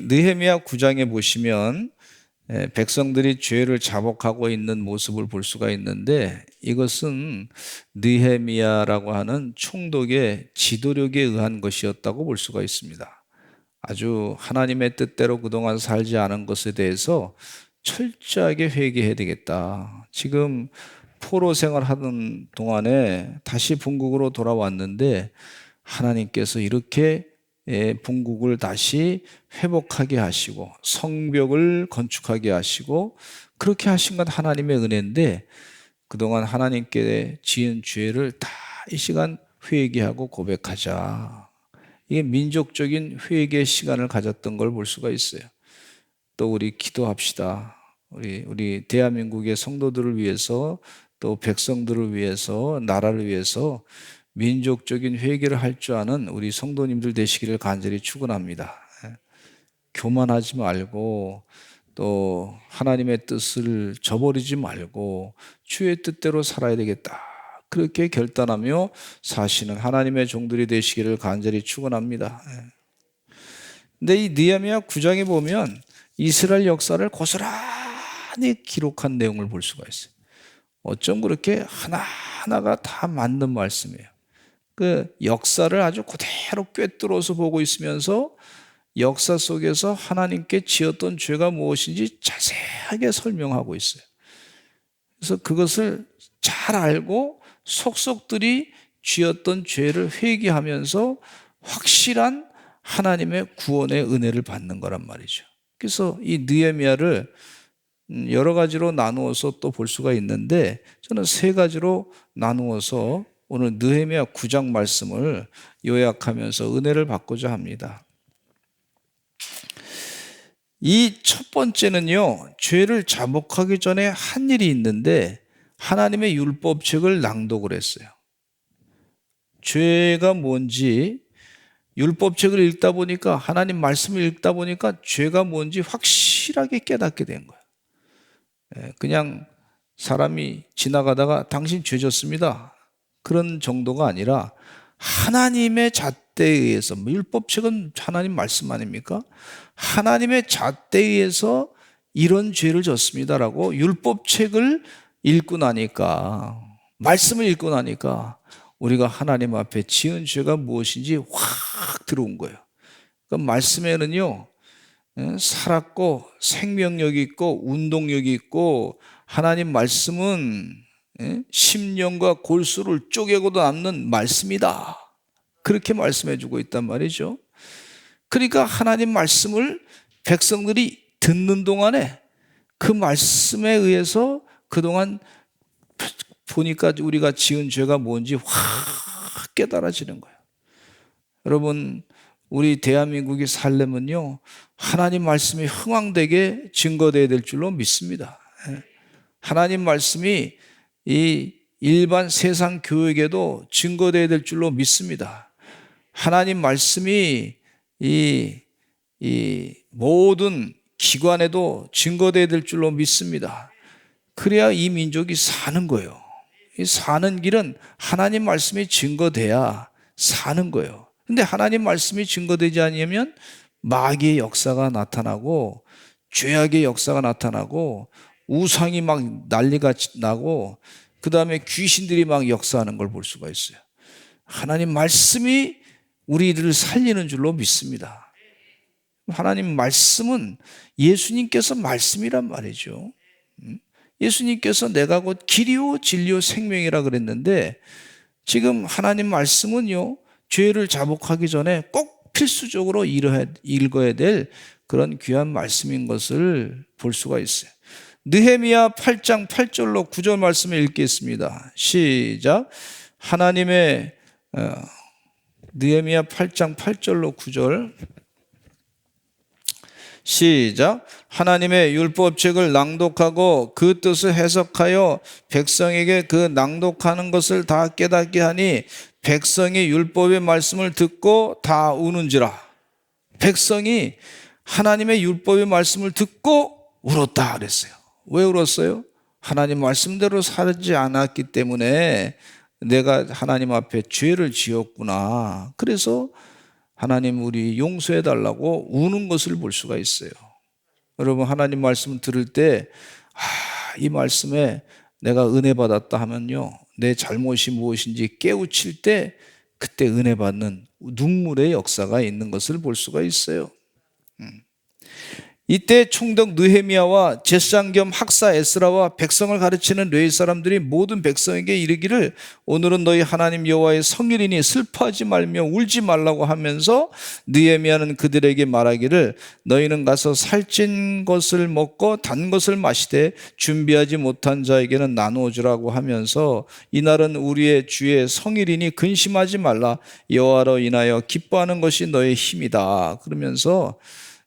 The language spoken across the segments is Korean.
느헤미야 9장에 보시면 백성들이 죄를 자복하고 있는 모습을 볼 수가 있는데, 이것은 느헤미야라고 하는 총독의 지도력에 의한 것이었다고 볼 수가 있습니다. 아주 하나님의 뜻대로 그동안 살지 않은 것에 대해서 철저하게 회개해야 되겠다. 지금 포로 생활하던 동안에 다시 본국으로 돌아왔는데 하나님께서 이렇게 본국을 다시 회복하게 하시고 성벽을 건축하게 하시고 그렇게 하신 건 하나님의 은혜인데, 그동안 하나님께 지은 죄를 다 이 시간 회개하고 고백하자. 이게 민족적인 회개 시간을 가졌던 걸 볼 수가 있어요. 또 우리 기도합시다. 우리 대한민국의 성도들을 위해서, 또 백성들을 위해서, 나라를 위해서 민족적인 회개를 할 줄 아는 우리 성도님들 되시기를 간절히 축원합니다. 교만하지 말고 또 하나님의 뜻을 저버리지 말고 주의 뜻대로 살아야 되겠다. 그렇게 결단하며 사시는 하나님의 종들이 되시기를 간절히 축원합니다. 근데 이 느헤미야 9장에 보면 이스라엘 역사를 고스란히 기록한 내용을 볼 수가 있어요. 어쩜 그렇게 하나하나가 다 맞는 말씀이에요. 그 역사를 아주 그대로 꿰뚫어서 보고 있으면서 역사 속에서 하나님께 지었던 죄가 무엇인지 자세하게 설명하고 있어요. 그래서 그것을 잘 알고 속속들이 지었던 죄를 회개하면서 확실한 하나님의 구원의 은혜를 받는 거란 말이죠. 그래서 이 느헤미야를 여러 가지로 나누어서 또 볼 수가 있는데, 저는 세 가지로 나누어서 오늘 느헤미야 9장 말씀을 요약하면서 은혜를 받고자 합니다. 이 첫 번째는요, 죄를 자복하기 전에 한 일이 있는데 하나님의 율법책을 낭독을 했어요. 죄가 뭔지 율법책을 읽다 보니까, 하나님 말씀을 읽다 보니까 죄가 뭔지 확실하게 깨닫게 된 거예요. 그냥 사람이 지나가다가 당신 죄 졌습니다, 그런 정도가 아니라 하나님의 잣대에 의해서, 율법책은 하나님 말씀 아닙니까? 하나님의 잣대에 의해서 이런 죄를 졌습니다라고 율법책을 읽고 나니까, 말씀을 읽고 나니까 우리가 하나님 앞에 지은 죄가 무엇인지 확 들어온 거예요. 그 말씀에는요, 살았고 생명력이 있고 운동력이 있고, 하나님 말씀은 심령과 골수를 쪼개고도 남는 말씀이다, 그렇게 말씀해 주고 있단 말이죠. 그러니까 하나님 말씀을 백성들이 듣는 동안에 그 말씀에 의해서 그동안 보니까 우리가 지은 죄가 뭔지 확 깨달아지는 거예요. 여러분, 우리 대한민국이 살려면요, 하나님 말씀이 흥황되게 증거되어야 될 줄로 믿습니다. 하나님 말씀이 이 일반 세상 교육에도 증거되어야 될 줄로 믿습니다. 하나님 말씀이 이 모든 기관에도 증거되어야 될 줄로 믿습니다. 그래야 이 민족이 사는 거예요. 이 사는 길은 하나님 말씀이 증거돼야 사는 거예요. 근데 하나님 말씀이 증거되지 않으면 마귀의 역사가 나타나고, 죄악의 역사가 나타나고, 우상이 막 난리가 나고, 그 다음에 귀신들이 막 역사하는 걸 볼 수가 있어요. 하나님 말씀이 우리들을 살리는 줄로 믿습니다. 하나님 말씀은 예수님께서 말씀이란 말이죠. 예수님께서 내가 곧 길이요 진리요 생명이라 그랬는데, 지금 하나님 말씀은요, 죄를 자복하기 전에 꼭 필수적으로 읽어야 될 그런 귀한 말씀인 것을 볼 수가 있어요. 느헤미야 8장 8절로 9절 말씀을 읽겠습니다. 시작. 느헤미야 8장 8절로 9절 시작. 하나님의 율법책을 낭독하고 그 뜻을 해석하여 백성에게 그 낭독하는 것을 다 깨닫게 하니 백성이 율법의 말씀을 듣고 다 우는지라. 백성이 하나님의 율법의 말씀을 듣고 울었다 그랬어요. 왜 울었어요? 하나님 말씀대로 살지 않았기 때문에 내가 하나님 앞에 죄를 지었구나. 그래서 하나님 우리 용서해 달라고 우는 것을 볼 수가 있어요. 여러분 하나님 말씀을 들을 때 이 말씀에 내가 은혜 받았다 하면요, 내 잘못이 무엇인지 깨우칠 때 그때 은혜 받는 눈물의 역사가 있는 것을 볼 수가 있어요. 이때 총독 느헤미야와 제사장 겸 학사 에스라와 백성을 가르치는 레위 사람들이 모든 백성에게 이르기를 오늘은 너희 하나님 여호와의 성일이니 슬퍼하지 말며 울지 말라고 하면서 느헤미야는 그들에게 말하기를 너희는 가서 살찐 것을 먹고 단 것을 마시되 준비하지 못한 자에게는 나누어 주라고 하면서 이날은 우리의 주의 성일이니 근심하지 말라 여호와로 인하여 기뻐하는 것이 너의 힘이다. 그러면서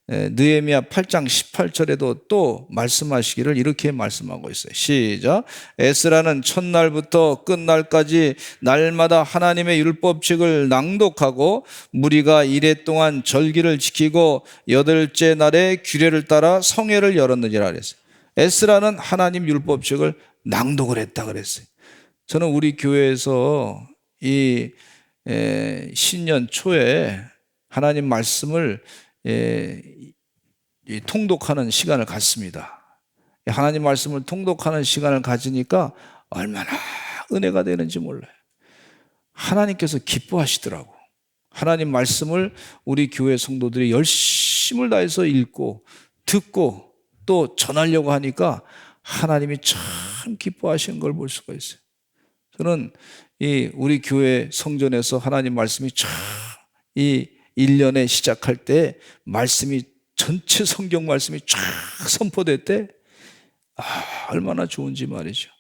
느헤미야 8장 18절에도 또 말씀하시기를 이렇게 말씀하고 있어요. 시작. 에스라는 첫날부터 끝날까지 날마다 하나님의 율법책을 낭독하고 무리가 이레 동안 절기를 지키고 여덟째 날에 규례를 따라 성회를 열었느니라 그랬어요. 에스라는 하나님 율법책을 낭독을 했다 그랬어요. 저는 우리 교회에서 이 신년 초에 하나님 말씀을 통독하는 시간을 갖습니다. 하나님 말씀을 통독하는 시간을 가지니까 얼마나 은혜가 되는지 몰라요. 하나님께서 기뻐하시더라고. 하나님 말씀을 우리 교회 성도들이 열심을 다해서 읽고 듣고 또 전하려고 하니까 하나님이 참 기뻐하시는 걸 볼 수가 있어요. 저는 우리 교회 성전에서 하나님 말씀이 참 이 1년에 시작할 때 말씀이 전체 성경 말씀이 쫙 선포될 때 얼마나 좋은지 말이죠.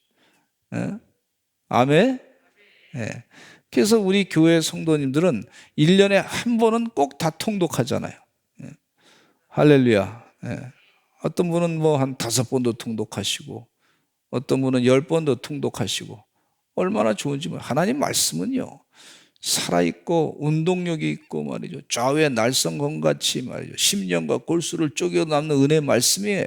아멘. 그래서 우리 교회 성도님들은 1년에 한 번은 꼭 다 통독하잖아요. 할렐루야. 어떤 분은 뭐 한 5번도 통독하시고 어떤 분은 10번도 통독하시고 얼마나 좋은지 말이에요. 하나님 말씀은요 살아있고 운동력이 있고 말이죠. 좌우의 날성검같이 말이죠. 심령과 골수를 쪼개 남는 은혜 말씀이에요.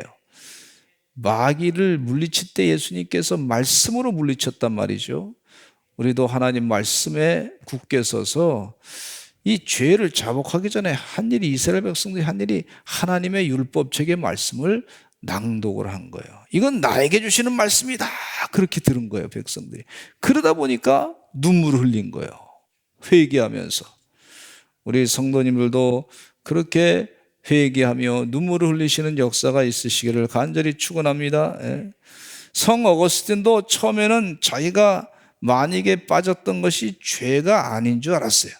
마귀를 물리칠 때 예수님께서 말씀으로 물리쳤단 말이죠. 우리도 하나님 말씀에 굳게 서서 이 죄를 자복하기 전에 한 일이 이스라엘 백성들이 한 일이 하나님의 율법책의 말씀을 낭독을 한 거예요. 이건 나에게 주시는 말씀이다. 그렇게 들은 거예요, 백성들이. 그러다 보니까 눈물을 흘린 거예요. 회개하면서. 우리 성도님들도 그렇게 회개하며 눈물을 흘리시는 역사가 있으시기를 간절히 축원합니다. 성 어거스틴도 처음에는 자기가 만익에 빠졌던 것이 죄가 아닌 줄 알았어요.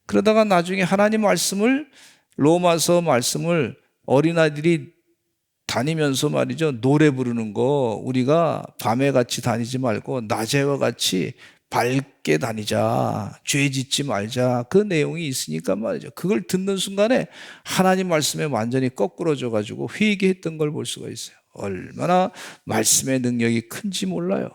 그러다가 나중에 하나님 말씀을 로마서 말씀을 어린아이들이 다니면서 말이죠, 노래 부르는 거 우리가 밤에 같이 다니지 말고 낮에와 같이 밝게 다니자, 죄 짓지 말자, 그 내용이 있으니까 말이죠. 그걸 듣는 순간에 하나님 말씀에 완전히 거꾸러져 가지고 회개했던 걸 볼 수가 있어요. 얼마나 말씀의 능력이 큰지 몰라요.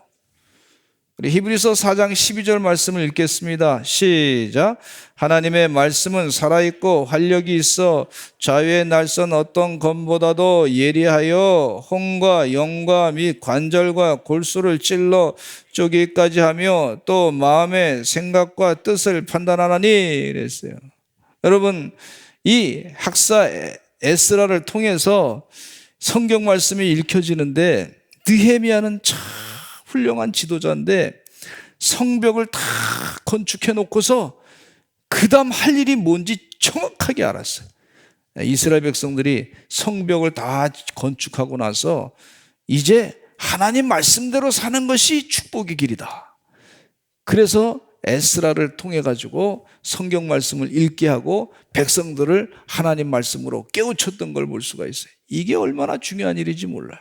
우리 히브리서 4장 12절 말씀을 읽겠습니다. 시작. 하나님의 말씀은 살아있고 활력이 있어 자유의 날선 어떤 검보다도 예리하여 혼과 영과 및 관절과 골수를 찔러 쪼개기까지 하며 또 마음의 생각과 뜻을 판단하나니 이랬어요. 여러분, 이 학사 에스라를 통해서 성경 말씀이 읽혀지는데 느헤미야는 참 훌륭한 지도자인데 성벽을 다 건축해 놓고서 그 다음 할 일이 뭔지 정확하게 알았어요. 이스라엘 백성들이 성벽을 다 건축하고 나서 이제 하나님 말씀대로 사는 것이 축복의 길이다. 그래서 에스라를 통해 가지고 성경 말씀을 읽게 하고 백성들을 하나님 말씀으로 깨우쳤던 걸 볼 수가 있어요. 이게 얼마나 중요한 일인지 몰라요.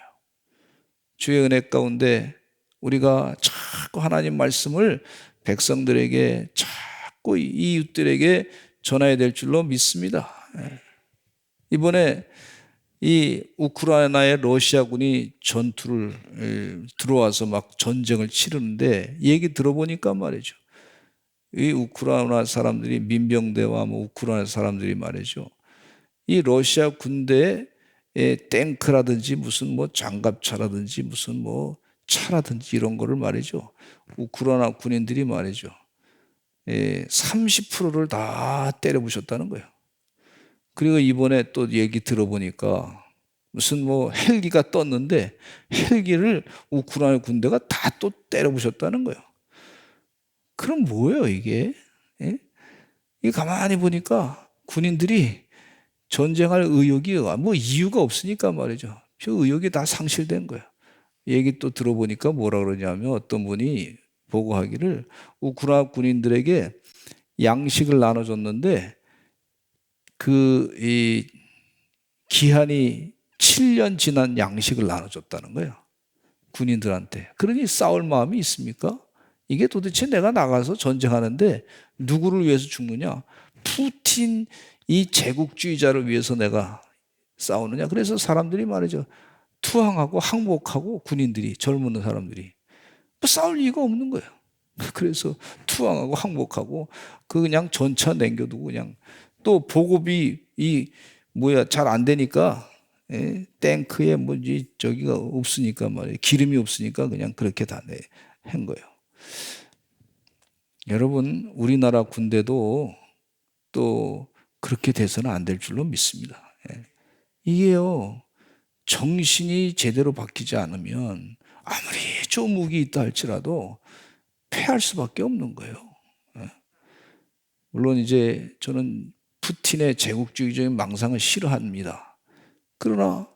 주의 은혜 가운데 우리가 자꾸 하나님 말씀을 백성들에게 자꾸 이웃들에게 전해야 될 줄로 믿습니다. 이번에 이 우크라이나의 러시아군이 전투를 들어와서 막 전쟁을 치르는데 얘기 들어보니까 말이죠. 이 우크라이나 사람들이 민병대와 뭐 우크라이나 사람들이 말이죠. 이 러시아 군대의 탱크라든지 무슨 뭐 장갑차라든지 무슨 뭐 차라든지 이런 거를 말이죠. 우크라이나 군인들이 말이죠. 30%를 다 때려부셨다는 거예요. 그리고 이번에 또 얘기 들어보니까 무슨 뭐 헬기가 떴는데 헬기를 우크라이나 군대가 다 또 때려부셨다는 거예요. 그럼 뭐예요 이게? 예? 이게 가만히 보니까 군인들이 전쟁할 의욕이 뭐 이유가 없으니까 말이죠. 저 의욕이 다 상실된 거예요. 얘기 또 들어보니까 뭐라 그러냐면 어떤 분이 보고하기를 우크라이나 군인들에게 양식을 나눠줬는데 이 기한이 7년 지난 양식을 나눠줬다는 거예요. 군인들한테. 그러니 싸울 마음이 있습니까? 이게 도대체 내가 나가서 전쟁하는데 누구를 위해서 죽느냐? 푸틴 이 제국주의자를 위해서 내가 싸우느냐? 그래서 사람들이 말이죠. 투항하고 항복하고 군인들이 젊은 사람들이 뭐 싸울 이유가 없는 거예요. 그래서 투항하고 항복하고 그냥 전차 남겨두고 그냥 또 보급이 잘 안 되니까 탱크에 저기가 없으니까 말이에요. 기름이 없으니까 그냥 그렇게 다 한 거예요. 여러분 우리나라 군대도 또 그렇게 돼서는 안 될 줄로 믿습니다. 이게요 정신이 제대로 바뀌지 않으면 아무리 좋은 무기 있다 할지라도 패할 수밖에 없는 거예요. 물론 이제 저는 푸틴의 제국주의적인 망상을 싫어합니다. 그러나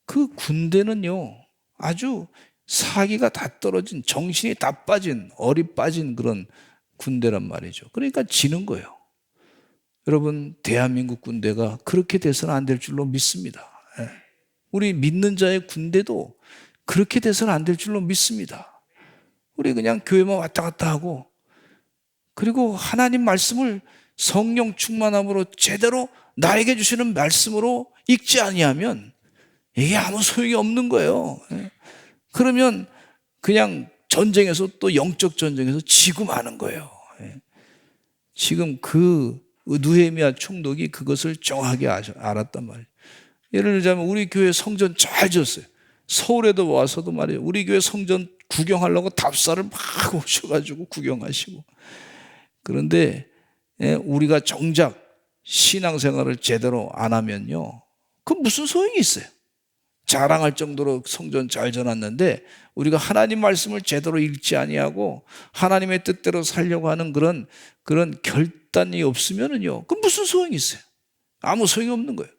그 군대는요 아주 사기가 다 떨어진 정신이 다 빠진 얼이 빠진 그런 군대란 말이죠. 그러니까 지는 거예요. 여러분 대한민국 군대가 그렇게 돼서는 안 될 줄로 믿습니다. 우리 믿는 자의 군대도 그렇게 돼서는 안 될 줄로 믿습니다. 우리 그냥 교회만 왔다 갔다 하고 그리고 하나님 말씀을 성령 충만함으로 제대로 나에게 주시는 말씀으로 읽지 아니하면 이게 아무 소용이 없는 거예요. 그러면 그냥 전쟁에서 또 영적 전쟁에서 지고 마는 거예요. 지금 그 느헤미야 총독이 그것을 정확하게 알았단 말이에요. 예를 들자면 우리 교회 성전 잘 지었어요. 서울에도 와서도 말이에요. 우리 교회 성전 구경하려고 답사를 막 오셔가지고 구경하시고. 그런데 우리가 정작 신앙생활을 제대로 안 하면요. 그 무슨 소용이 있어요? 자랑할 정도로 성전 잘 져놨는데 우리가 하나님 말씀을 제대로 읽지 아니하고 하나님의 뜻대로 살려고 하는 그런 결단이 없으면은요. 그 무슨 소용이 있어요? 아무 소용이 없는 거예요.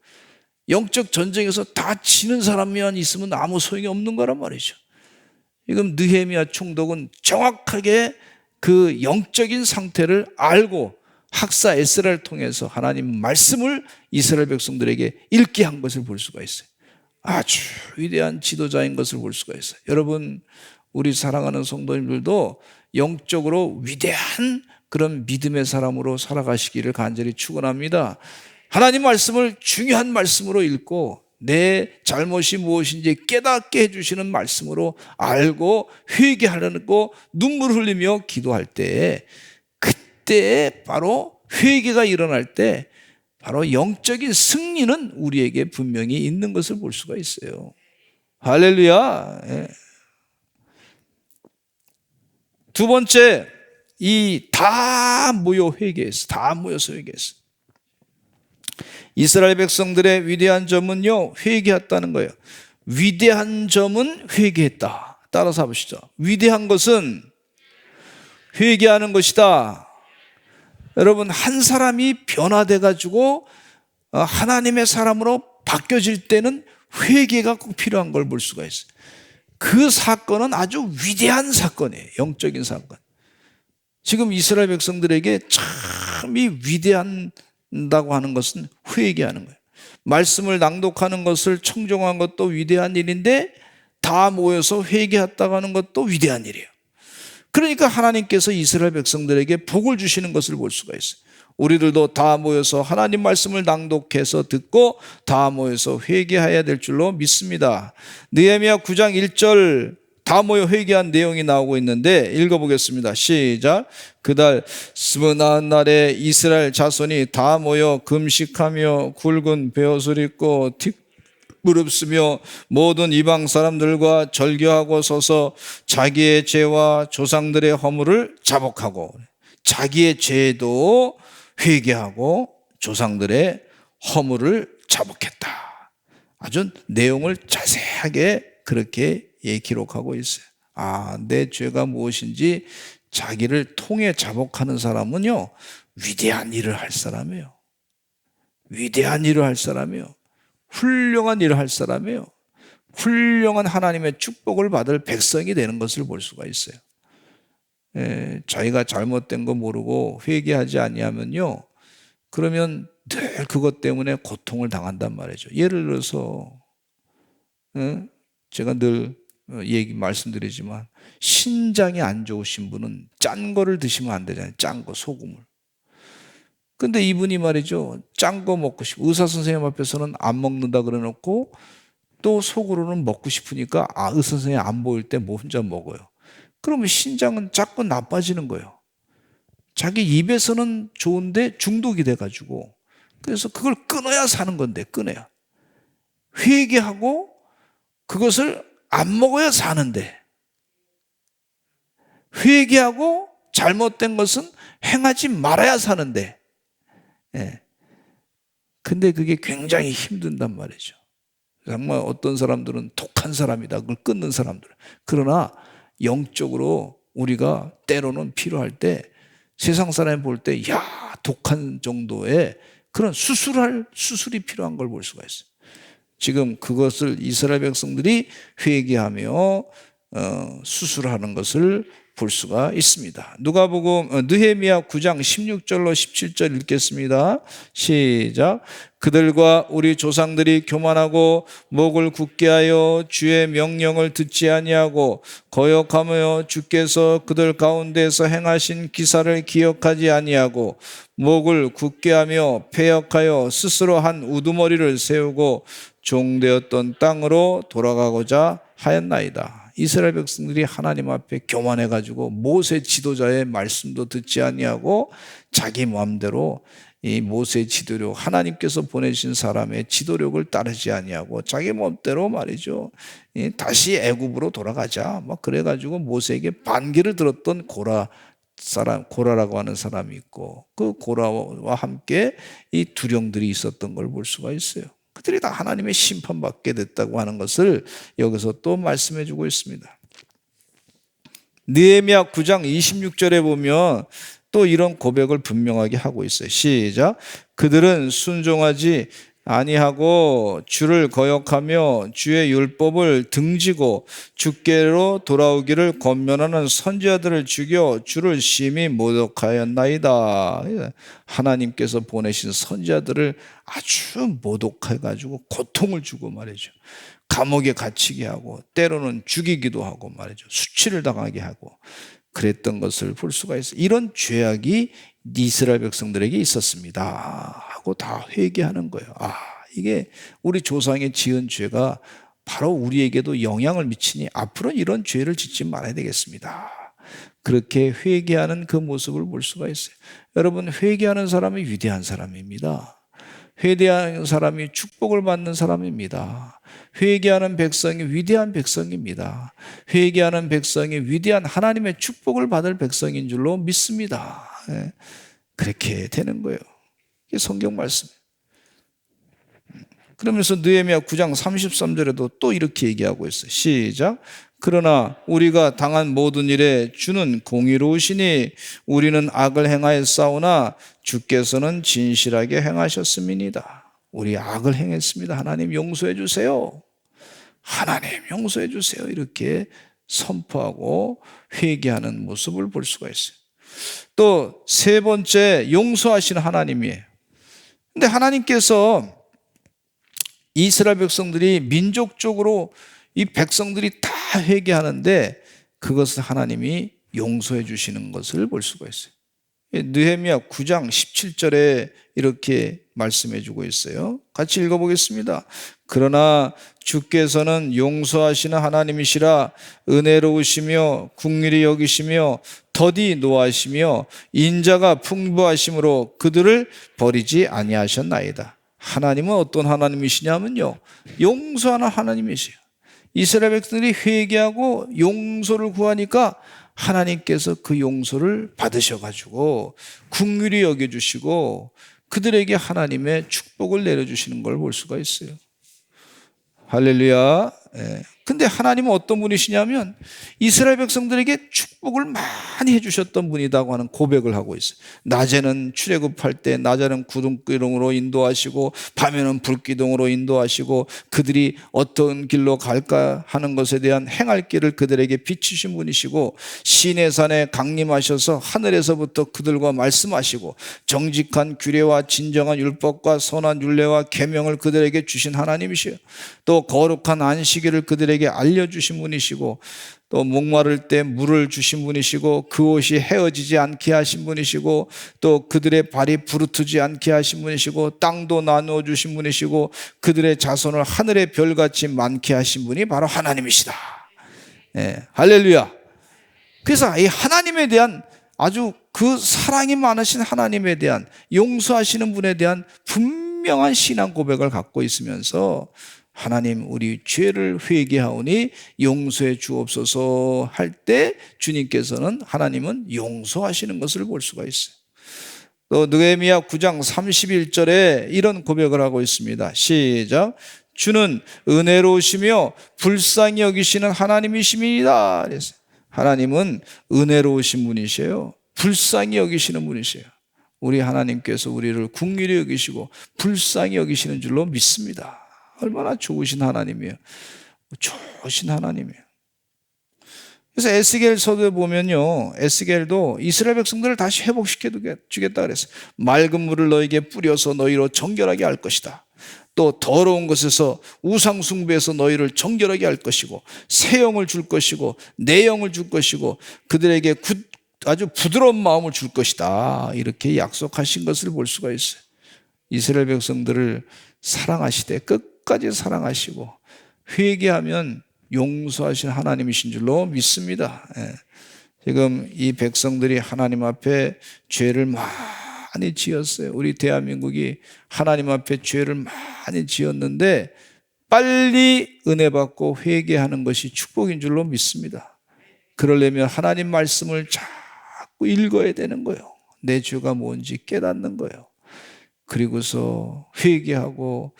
영적 전쟁에서 다 지는 사람만 있으면 아무 소용이 없는 거란 말이죠. 지금 느헤미야 총독은 정확하게 그 영적인 상태를 알고 학사 에스라를 통해서 하나님 말씀을 이스라엘 백성들에게 읽게 한 것을 볼 수가 있어요. 아주 위대한 지도자인 것을 볼 수가 있어요. 여러분 우리 사랑하는 성도님들도 영적으로 위대한 그런 믿음의 사람으로 살아가시기를 간절히 축원합니다. 하나님 말씀을 중요한 말씀으로 읽고 내 잘못이 무엇인지 깨닫게 해주시는 말씀으로 알고 회개하려고 눈물 흘리며 기도할 때 그때 바로 회개가 일어날 때 바로 영적인 승리는 우리에게 분명히 있는 것을 볼 수가 있어요. 할렐루야. 두 번째, 이 다 모여 회개했어. 다 모여서 회개했어. 이스라엘 백성들의 위대한 점은요, 회개했다는 거예요. 위대한 점은 회개했다. 따라서 보시죠. 위대한 것은 회개하는 것이다. 여러분 한 사람이 변화돼 가지고 하나님의 사람으로 바뀌어질 때는 회개가 꼭 필요한 걸 볼 수가 있어요. 그 사건은 아주 위대한 사건이에요. 영적인 사건. 지금 이스라엘 백성들에게 참이 위대한다고 하는 것은 회개하는 거예요. 말씀을 낭독하는 것을 청종한 것도 위대한 일인데 다 모여서 회개했다고 하는 것도 위대한 일이에요. 그러니까 하나님께서 이스라엘 백성들에게 복을 주시는 것을 볼 수가 있어요. 우리들도 다 모여서 하나님 말씀을 낭독해서 듣고 다 모여서 회개해야 될 줄로 믿습니다. 느헤미야 9장 1절 다 모여 회개한 내용이 나오고 있는데 읽어보겠습니다. 시작. 그달 스무나흔 날에 이스라엘 자손이 다 모여 금식하며 굵은 베옷을 입고 무릎 쓰며 모든 이방 사람들과 절교하고 서서 자기의 죄와 조상들의 허물을 자복하고 자기의 죄도 회개하고 조상들의 허물을 자복했다. 아주 내용을 자세하게 그렇게 기록하고 있어요. 내 죄가 무엇인지 자기를 통해 자복하는 사람은요, 위대한 일을 할 사람이에요. 위대한 일을 할 사람이에요. 훌륭한 일을 할 사람이에요. 훌륭한 하나님의 축복을 받을 백성이 되는 것을 볼 수가 있어요. 자기가 잘못된 거 모르고 회개하지 아니하면요, 그러면 늘 그것 때문에 고통을 당한단 말이죠. 예를 들어서 제가 늘 말씀드리지만, 신장이 안 좋으신 분은 짠 거를 드시면 안 되잖아요. 짠 거, 소금을. 근데 이분이 말이죠, 짠 거 먹고 싶고 의사 선생님 앞에서는 안 먹는다 그래 놓고 또 속으로는 먹고 싶으니까 의사 선생님 안 보일 때 뭐 혼자 먹어요. 그러면 신장은 자꾸 나빠지는 거예요. 자기 입에서는 좋은데 중독이 돼가지고, 그래서 그걸 끊어야 사는 건데, 끊어야. 회개하고 그것을 안 먹어야 사는데, 회개하고 잘못된 것은 행하지 말아야 사는데, 근데 그게 굉장히 힘든단 말이죠. 정말 어떤 사람들은 독한 사람이다, 그걸 끊는 사람들. 그러나 영적으로 우리가 때로는 필요할 때 세상 사람이 볼 때 독한 정도의 그런 수술이 필요한 걸 볼 수가 있어요. 지금 그것을 이스라엘 백성들이 회개하며 수술하는 것을 볼 수가 있습니다. 누가복음 느헤미야 9장 16절로 17절 읽겠습니다. 시작. 그들과 우리 조상들이 교만하고 목을 굳게 하여 주의 명령을 듣지 아니하고 거역하며 주께서 그들 가운데서 행하신 기사를 기억하지 아니하고 목을 굳게 하며 패역하여 스스로 한 우두머리를 세우고 종되었던 땅으로 돌아가고자 하였나이다. 이스라엘 백성들이 하나님 앞에 교만해가지고 모세 지도자의 말씀도 듣지 아니하고 자기 마음대로 이 모세 지도력, 하나님께서 보내신 사람의 지도력을 따르지 아니하고 자기 마음대로 말이죠, 다시 애굽으로 돌아가자 막 그래가지고 모세에게 반기를 들었던 고라라고 하는 사람이 있고, 그 고라와 함께 이 두령들이 있었던 걸 볼 수가 있어요. 그들이 다 하나님의 심판받게 됐다고 하는 것을 여기서 또 말씀해 주고 있습니다. 느헤미야 9장 26절에 보면 또 이런 고백을 분명하게 하고 있어요. 시작. 그들은 순종하지 아니하고 주를 거역하며 주의 율법을 등지고 주께로 돌아오기를 권면하는 선지자들을 죽여 주를 심히 모독하였나이다. 하나님께서 보내신 선지자들을 아주 모독해가지고 고통을 주고 말이죠, 감옥에 갇히게 하고 때로는 죽이기도 하고 말이죠, 수치를 당하게 하고 그랬던 것을 볼 수가 있어요. 이런 죄악이 이스라엘 백성들에게 있었습니다 하고 다 회개하는 거예요. 이게 우리 조상의 지은 죄가 바로 우리에게도 영향을 미치니 앞으로는 이런 죄를 짓지 말아야 되겠습니다. 그렇게 회개하는 그 모습을 볼 수가 있어요. 여러분, 회개하는 사람이 위대한 사람입니다. 회개하는 사람이 축복을 받는 사람입니다. 회개하는 백성이 위대한 백성입니다. 회개하는 백성이 위대한 하나님의 축복을 받을 백성인 줄로 믿습니다. 그렇게 되는 거예요. 이게 성경 말씀이에요. 그러면서 느헤미야 9장 33절에도 또 이렇게 얘기하고 있어요. 시작. 그러나 우리가 당한 모든 일에 주는 공의로우시니 우리는 악을 행하였사오나 주께서는 진실하게 행하셨음이니이다. 우리 악을 행했습니다. 하나님 용서해 주세요. 하나님 용서해 주세요. 이렇게 선포하고 회개하는 모습을 볼 수가 있어요. 또 세 번째, 용서하시는 하나님이에요. 근데 하나님께서 이스라엘 백성들이 민족적으로 이 백성들이 다 회개하는데 그것을 하나님이 용서해 주시는 것을 볼 수가 있어요. 느헤미야 9장 17절에 이렇게 말씀해 주고 있어요. 같이 읽어보겠습니다. 그러나 주께서는 용서하시는 하나님이시라 은혜로우시며 긍휼히 여기시며 더디 노하시며 인자가 풍부하심으로 그들을 버리지 아니하셨나이다. 하나님은 어떤 하나님이시냐면요, 용서하는 하나님이세요. 이스라엘 백성들이 회개하고 용서를 구하니까 하나님께서 그 용서를 받으셔가지고 긍휼히 여겨주시고 그들에게 하나님의 축복을 내려주시는 걸 볼 수가 있어요. 할렐루야. 예. 근데 하나님은 어떤 분이시냐면 이스라엘 백성들에게 축복을 많이 해주셨던 분이라고 하는 고백을 하고 있어요. 낮에는 출애굽할 때 낮에는 구름기둥으로 인도하시고 밤에는 불기둥으로 인도하시고 그들이 어떤 길로 갈까 하는 것에 대한 행할 길을 그들에게 비추신 분이시고 시내산에 강림하셔서 하늘에서부터 그들과 말씀하시고 정직한 규례와 진정한 율법과 선한 율례와 계명을 그들에게 주신 하나님이시요. 또 거룩한 안식일을 그들에게 알려주신 분이시고 또 목마를 때 물을 주신 분이시고 그 옷이 헤어지지 않게 하신 분이시고 또 그들의 발이 부르트지 않게 하신 분이시고 땅도 나누어 주신 분이시고 그들의 자손을 하늘의 별같이 많게 하신 분이 바로 하나님이시다. 네, 할렐루야. 그래서 이 하나님에 대한 아주 그 사랑이 많으신 하나님에 대한 용서하시는 분에 대한 분명한 신앙 고백을 갖고 있으면서 하나님 우리 죄를 회개하오니 용서해 주옵소서 할 때 주님께서는 하나님은 용서하시는 것을 볼 수가 있어요. 또 느헤미야 9장 31절에 이런 고백을 하고 있습니다. 시작. 주는 은혜로우시며 불쌍히 여기시는 하나님이십니다. 그래서 하나님은 은혜로우신 분이세요. 불쌍히 여기시는 분이세요. 우리 하나님께서 우리를 긍휼히 여기시고 불쌍히 여기시는 줄로 믿습니다. 얼마나 좋으신 하나님이에요. 좋으신 하나님이에요. 그래서 에스겔서도에 보면요, 에스겔도 이스라엘 백성들을 다시 회복시켜 주겠다 그랬어요. 맑은 물을 너에게 뿌려서 너희로 정결하게 할 것이다. 또 더러운 것에서 우상 숭배에서 너희를 정결하게 할 것이고 새 영을 줄 것이고 내 영을 줄 것이고 그들에게 아주 부드러운 마음을 줄 것이다. 이렇게 약속하신 것을 볼 수가 있어요. 이스라엘 백성들을 사랑하시되 끝까지 사랑하시고 회개하면 용서하신 하나님이신 줄로 믿습니다. 지금 이 백성들이 하나님 앞에 죄를 많이 지었어요. 우리 대한민국이 하나님 앞에 죄를 많이 지었는데 빨리 은혜 받고 회개하는 것이 축복인 줄로 믿습니다. 그러려면 하나님 말씀을 자꾸 읽어야 되는 거예요. 내 죄가 뭔지 깨닫는 거예요. 그리고서 회개하고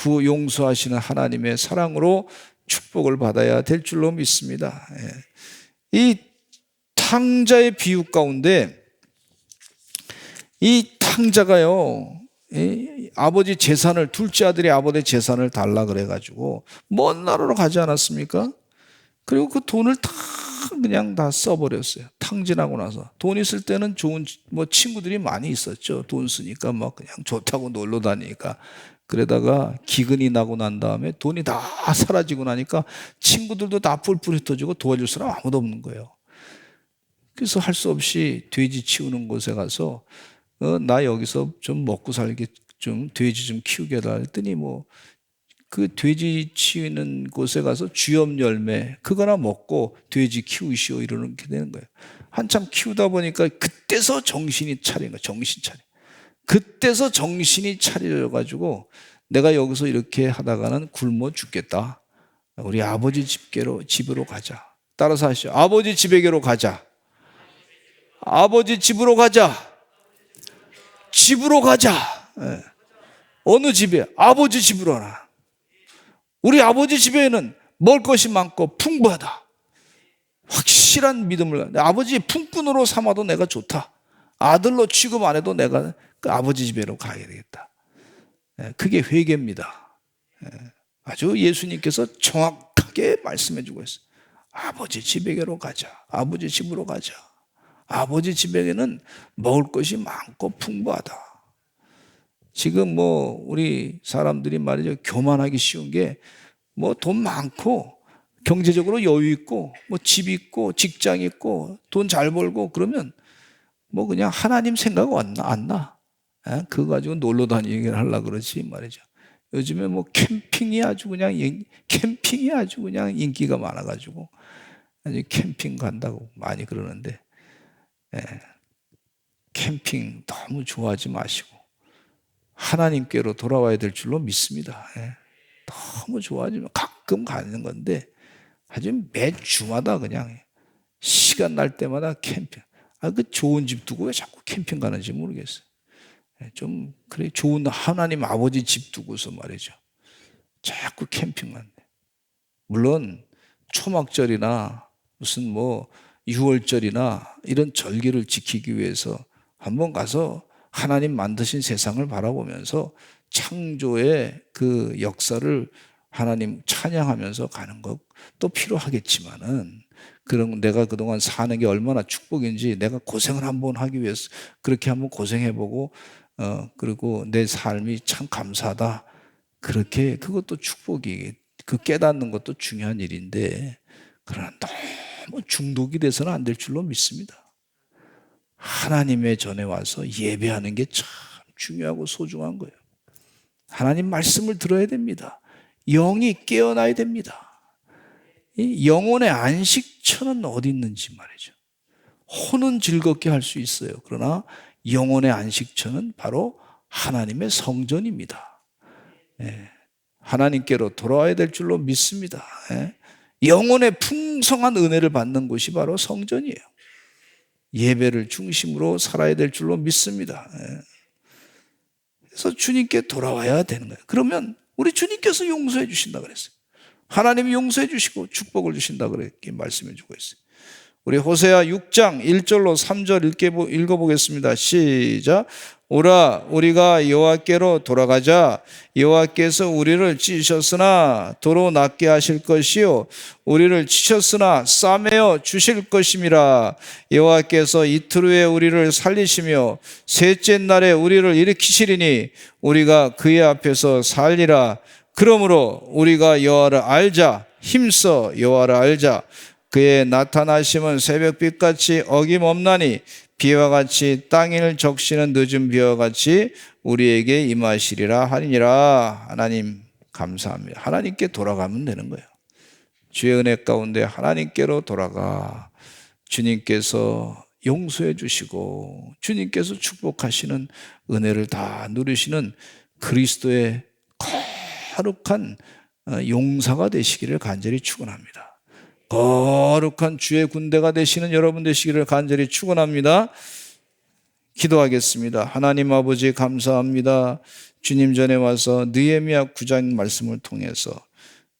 용서하시는 하나님의 사랑으로 축복을 받아야 될 줄로 믿습니다. 이 탕자의 비유 가운데 이 탕자가요, 아버지 재산을, 둘째 아들이 아버지 재산을 달라 그래가지고 먼 나라로 가지 않았습니까? 그리고 그 돈을 그냥 다 써버렸어요. 탕진하고 나서. 돈 있을 때는 좋은 친구들이 많이 있었죠. 돈 쓰니까 막 그냥 좋다고 놀러 다니니까. 그러다가 기근이 나고 난 다음에 돈이 다 사라지고 나니까 친구들도 다 뿔뿔이 흩어지고 도와줄 사람 아무도 없는 거예요. 그래서 할 수 없이 돼지 치우는 곳에 가서 나 여기서 좀 먹고 살게 좀 돼지 좀 키우게 해라 했더니 그 돼지 치우는 곳에 가서 주엽 열매 그거나 먹고 돼지 키우시오 이러게 되는 거예요. 한참 키우다 보니까 그때서 정신이 차린 거예요. 정신 차려. 그때서 정신이 차려가지고 내가 여기서 이렇게 하다가는 굶어 죽겠다. 우리 아버지 집으로 가자. 따라서 하시죠. 아버지 집에게로 가자. 아버지 집으로 가자. 집으로 가자. 네. 어느 집에? 아버지 집으로 가라. 우리 아버지 집에는 먹을 것이 많고 풍부하다. 확실한 믿음을 아버지 품꾼으로 삼아도 내가 좋다. 아들로 취급 안 해도 내가 그 아버지 집에로 가야 되겠다. 그게 회개입니다. 아주 예수님께서 정확하게 말씀해 주고 있어요. 아버지 집에게로 가자. 아버지 집으로 가자. 아버지 집에게는 먹을 것이 많고 풍부하다. 지금 우리 사람들이 말이죠. 교만하기 쉬운 게 돈 많고 경제적으로 여유 있고 집 있고 직장 있고 돈 잘 벌고 그러면 그냥 하나님 생각 안 나. 그거 가지고 놀러 다니기를 하려고 그러지 말이죠. 요즘에 캠핑이 아주 그냥 인기가 많아가지고 아주 캠핑 간다고 많이 그러는데 캠핑 너무 좋아하지 마시고 하나님께로 돌아와야 될 줄로 믿습니다. 너무 좋아하지만 가끔 가는 건데 아주 매 주마다 그냥 시간 날 때마다 캠핑. 그 좋은 집 두고 왜 자꾸 캠핑 가는지 모르겠어요. 좀 그래 좋은 하나님 아버지 집 두고서 말이죠. 자꾸 캠핑 간대. 물론 초막절이나 무슨 뭐 6월절이나 이런 절기를 지키기 위해서 한번 가서 하나님 만드신 세상을 바라보면서 창조의 그 역사를 하나님 찬양하면서 가는 것도 필요하겠지만은, 그런 내가 그동안 사는 게 얼마나 축복인지 내가 고생을 한번 하기 위해서 그렇게 한번 고생해보고 그리고 내 삶이 참 감사하다, 그렇게 그것도 축복이, 그 깨닫는 것도 중요한 일인데, 그러나 너무 중독이 돼서는 안 될 줄로 믿습니다. 하나님의 전에 와서 예배하는 게 참 중요하고 소중한 거예요. 하나님 말씀을 들어야 됩니다. 영이 깨어나야 됩니다. 이 영혼의 안식처는 어디 있는지 말이죠. 혼은 즐겁게 할 수 있어요. 그러나 영혼의 안식처는 바로 하나님의 성전입니다. 하나님께로 돌아와야 될 줄로 믿습니다. 영혼의 풍성한 은혜를 받는 곳이 바로 성전이에요. 예배를 중심으로 살아야 될 줄로 믿습니다. 그래서 주님께 돌아와야 되는 거예요. 그러면 우리 주님께서 용서해 주신다 그랬어요. 하나님이 용서해 주시고 축복을 주신다 그렇게 말씀해 주고 있어요. 우리 호세아 6장 1절로 3절 읽어보겠습니다. 시작. 오라 우리가 여호와께로 돌아가자. 여호와께서 우리를 찢으셨으나 도로 낫게 하실 것이요 우리를 치셨으나 싸매어 주실 것임이라. 여호와께서 이틀 후에 우리를 살리시며 셋째 날에 우리를 일으키시리니 우리가 그의 앞에서 살리라. 그러므로 우리가 여호와를 알자. 힘써 여호와를 알자. 그의 나타나심은 새벽빛같이 어김없나니 비와 같이 땅을 적시는 늦은 비와 같이 우리에게 임하시리라 하니라. 하나님 감사합니다. 하나님께 돌아가면 되는 거예요. 주의 은혜 가운데 하나님께로 돌아가 주님께서 용서해 주시고 주님께서 축복하시는 은혜를 다 누리시는 그리스도의 거룩한 용사가 되시기를 간절히 축원합니다. 거룩한 주의 군대가 되시는 여러분 되시기를 간절히 축원합니다. 기도하겠습니다. 하나님 아버지 감사합니다. 주님 전에 와서 느헤미야 9장 말씀을 통해서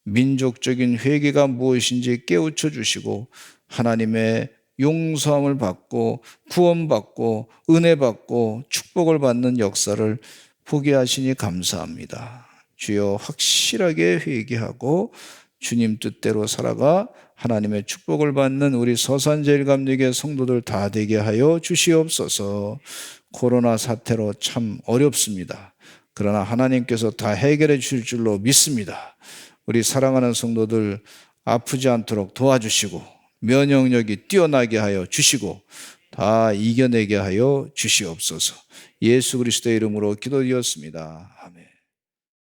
민족적인 회개가 무엇인지 깨우쳐 주시고 하나님의 용서함을 받고 구원받고 은혜 받고 축복을 받는 역사를 보게 하시니 감사합니다. 주여 확실하게 회개하고 주님 뜻대로 살아가 하나님의 축복을 받는 우리 서산제일감리교 성도들 다 되게 하여 주시옵소서. 코로나 사태로 참 어렵습니다. 그러나 하나님께서 다 해결해 주실 줄로 믿습니다. 우리 사랑하는 성도들 아프지 않도록 도와주시고 면역력이 뛰어나게 하여 주시고 다 이겨내게 하여 주시옵소서. 예수 그리스도의 이름으로 기도드렸습니다. 아멘.